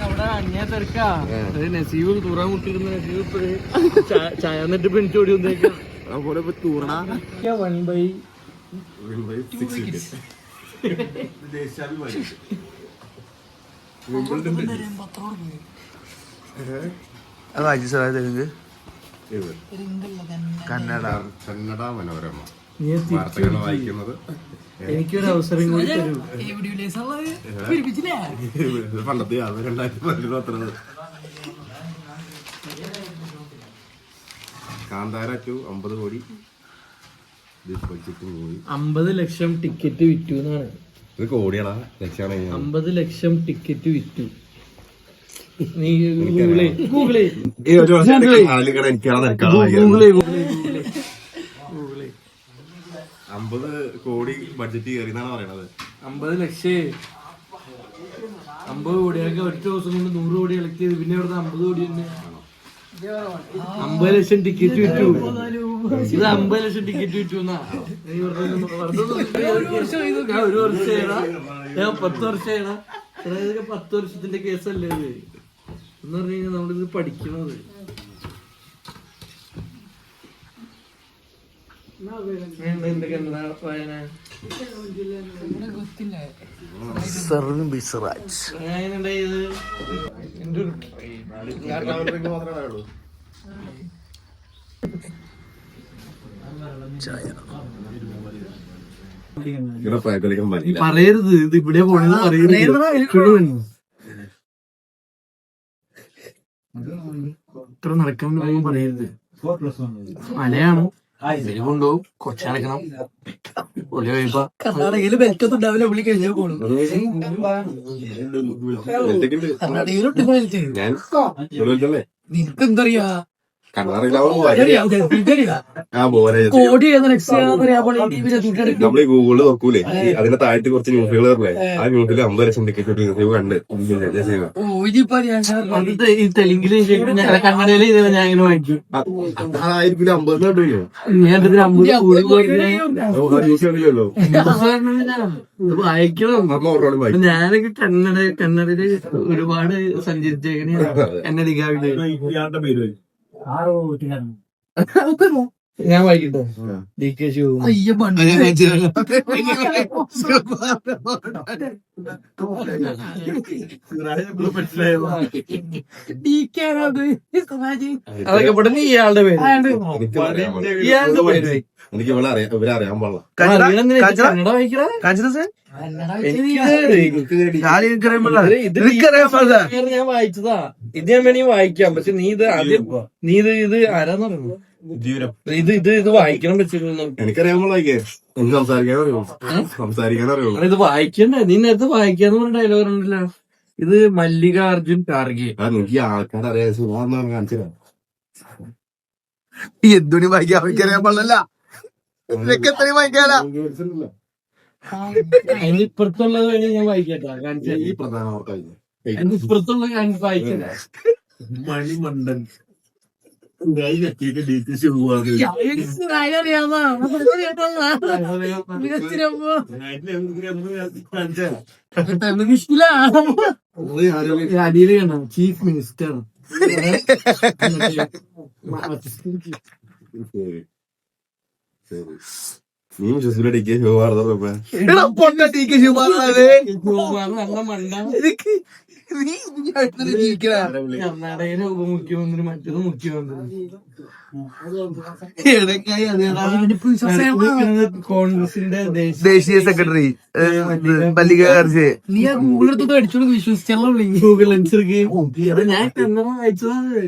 അവിടെ അന്യ തിരക്കാ. നസീബ് തൂറാൻ മുട്ടിരുന്ന നസീബ് ചായ എന്നിട്ട് പെണിച്ചോടി വന്നേക്കാം. കന്നഡ മനോരമ വായിക്കുന്നത്. എനിക്കൊരു അവസരം കൂടി തരൂ. പണ്ടത്തെ 2010 കാന്താര 2 50 കോടി 50 ലക്ഷം ടിക്കറ്റ് വിറ്റു എന്നാണ്. ഇത് കോടിയാണോ ലക്ഷമാണ്? 50 ലക്ഷം ടിക്കറ്റ് വിറ്റു. നീ ഗൂഗിളേ 50 കോടി ബഡ്ജറ്റ് കയറിയെന്നാണ് പറയണത്. 50 ലക്ഷം 50 കോടിയൊക്കെ ഒറ്റ ദിവസം കൊണ്ട് 100 കോടി കളക്ട് ചെയ്ത് പിന്നെ ഇവിടുന്ന് 50 കോടി തന്നെ. 50 ലക്ഷം ടിക്കറ്റ് വിറ്റു. ഇത് 50 ലക്ഷം ടിക്കറ്റ് വിറ്റു എന്നാ. ഒരു വർഷം ഞാൻ 10 വർഷമാണ്. 10 വർഷത്തിന്റെ കേസല്ലേ ഇത് എന്ന് പറഞ്ഞു കഴിഞ്ഞാൽ നമ്മളിത് പഠിക്കണത്. പറയരുത്, ഇത് ഇവിടെ പോണെന്ന് പറയരുത്. ഇത്ര നടക്കണം പറയരുത്. മലയാണ് കൊണ്ടുപോകും. കൊച്ചടക്കണം. കർണാടകയില് ബെൽറ്റൊന്നും ഉണ്ടാവില്ല. പുള്ളി കഴിഞ്ഞാൽ പോണു. നിനക്കെന്തറിയാ നമ്മളീ ഗൂഗിളിൽ നോക്കൂലേ, അതിന്റെ താഴത്ത് കുറച്ച് ന്യൂസുകൾ പറഞ്ഞേ. ആ ന്യൂസിൽ 50 ലക്ഷം ടിക്കറ്റ് കണ്ട് തെലുങ്കില് കന്നഡയില് ഞാൻ ഇങ്ങനെ വായിക്കും. അതായിരിക്കും 50 വായിക്കണം. ഞാനൊക്കെ കന്നഡയില് ഒരുപാട് സഞ്ചരിച്ചേക്കണ കന്നഡിക്കാവില്. ഞാൻ വായിക്കട്ടെ. DK ശിവകുമാർ. അതൊക്കെ ഇവിടെ ഇയാളുടെ പേര്. ഇയാളുടെ പേര് എനിക്ക് ഇവരറിയാൻ പാടില്ല. കന്നഡ വായിക്കണ ഞാൻ വായിച്ചതാ. ഇത് ഞാൻ വേണമെങ്കിൽ വായിക്കാം. പക്ഷെ നീ ഇത് ആരാന്ന് പറയുന്നത്? ഇത് വായിക്കണം പറ്റില്ല. എനിക്കറിയാൻ പാടില്ല. എനിക്ക് സംസാരിക്കാൻ അറിയുള്ളൂ. ഇത് വായിക്കണ്ടേ? നീ നേരത്തെ വായിക്കാന്ന് പറഞ്ഞ ഡയലോഗ് ഉണ്ടല്ലോ. ഇത് മല്ലികാർജുൻ ഖാർഗെ. എനിക്ക് ആൾക്കാരറിയാം. കാണിച്ചു എന്തുണി വായിക്കാൻ എനിക്കറിയാൻ പാടില്ല. എത്രയും വായിക്കാല. അതിന്റെ ഇപ്പുറത്തുള്ളത് വേണ്ടി ഞാൻ വായിക്കട്ടാ. കാണിച്ചാ ഈ പ്രധാന അതിന്റെ ഇപ്പുറത്തുള്ള വായിക്കണ്ട. മണിമണ്ടൻ അടിയില് കാണാം ചീഫ് മിനിസ്റ്റർ. നീ വിശ്വസിച്ചില്ല DK ശിവകുമാർ നല്ല മണ്ട. കർണാടകയിലെ ഉപമുഖ്യമന്ത്രി, മറ്റേത് മുഖ്യമന്ത്രി. കോൺഗ്രസിന്റെ ദേശീയ സെക്രട്ടറി മല്ലികാർജുൻ. നീ ആ ഗൂഗിളെടുത്ത് അടിച്ചോണ്ട് വിശ്വസിച്ചുള്ള ഗൂഗിൾ അനുസരിച്ച് ഞാൻ കന്നഡ വായിച്ചതാണ്.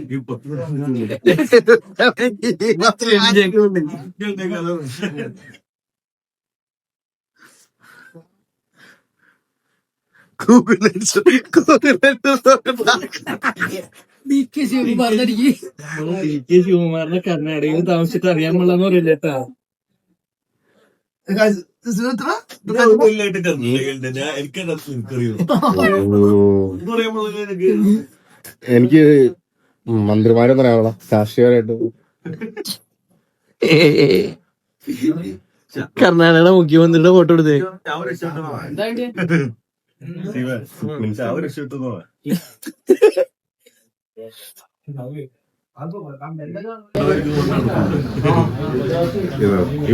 DK ശിവകുമാറിനെ കർണാടകയിൽ താമസിച്ചിട്ട് അറിയാൻ പാടില്ലെന്ന് പറയില്ലേട്ടാ. എനിക്ക് മന്ത്രിമാരെന്ന് പറയാനുള്ള രാഷ്ട്രീയമായിട്ട് കർണാടക മുഖ്യമന്ത്രിയുടെ ഫോട്ടോ എടുത്തേ. ഈ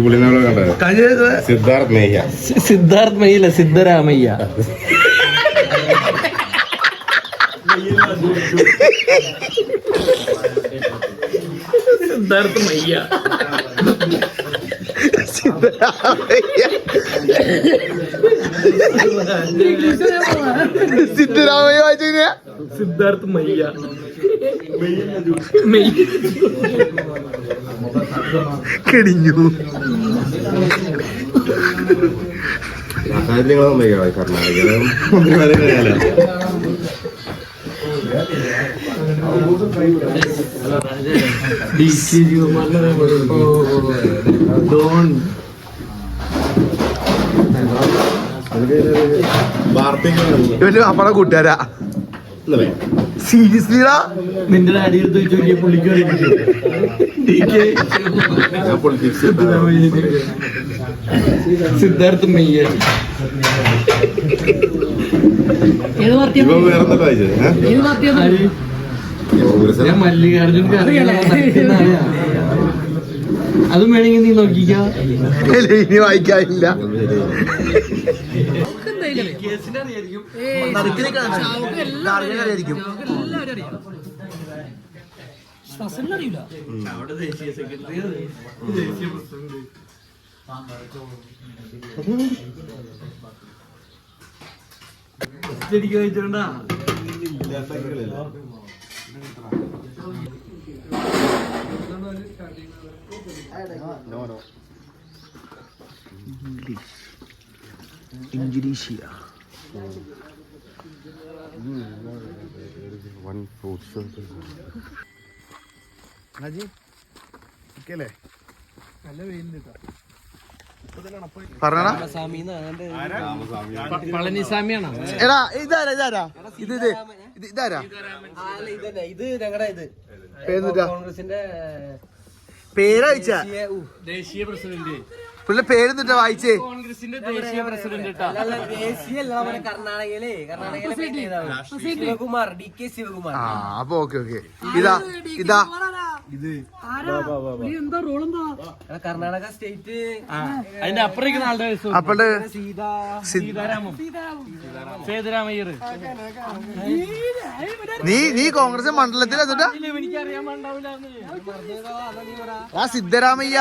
പുള്ളിനെ കണ്ടത് സിദ്ധാർത്ഥ് നെയ്യ. സിദ്ധാർത്ഥ് മയ്യല്ല, സിദ്ധരാമയ്യ. സിദ്ധാർത്ഥ് മയ്യ. സിദ്ധരാമയ്യ വായിച്ചു. സിദ്ധാർത്ഥ് മയ്യ. കിടിഞ്ഞു. കർണാടകയിലെ മന്ത്രിമാരെ കഴിയാലോ. ഇവന്റെ അപ്പടെ കൂട്ടുകാരാ. സീരിയസ്ലിടാ. നിന്റെ അടിയിൽ ചോദിച്ചു പുള്ളിക്ക് സിദ്ധാർത്ഥ് മയ്യ. ഞാൻ മല്ലികാർജുൻ അതും വേണമെങ്കിൽ നീ നോക്കിക്കോ. ഇനി വായിക്കാനില്ല. അവിടെ ദേശീയ സെക്രട്ടറി, ദേശീയ പ്രസിഡന്റ്. ശരിക്കും കഴിച്ചോണ്ടാ. ഇംഗ്ലീഷിയ പറഞ്ഞാ പളനിസ്വാമിയാണോ? എടാ ഇതാരാ ഇതാരാ ഇത് ഇത് ഇതാരാ ഇത് ഞങ്ങളുടെ ഇത് പേര് കോൺഗ്രസിന്റെ പേരയച്ച ദേശീയ പ്രസിഡന്റ്. പുള്ളിന്റെ പേരെന്നിട്ടാ വായിച്ചേ? കോൺഗ്രസിന്റെ ദേശീയ പ്രസിഡന്റ്. ദേശീയ കർണാടകയിലെ ശിവകുമാർ, DK ശിവകുമാർ. ആ അപ്പൊ ഓക്കെ ഓക്കെ. ഇതാ ഇതാ കർണാടക സ്റ്റേറ്റ്. അതിന്റെ അപ്പുറേക്ക് നാളുടെ വയസ്സ്. അപ്പളുടെ സീതാരാമം, സേതുരാമയ്യർ. നീ കോൺഗ്രസ് മണ്ഡലത്തിൽ എന്നിട്ടാ എനിക്കറിയാൻ പാടില്ല. ആ സിദ്ധരാമയ്യ.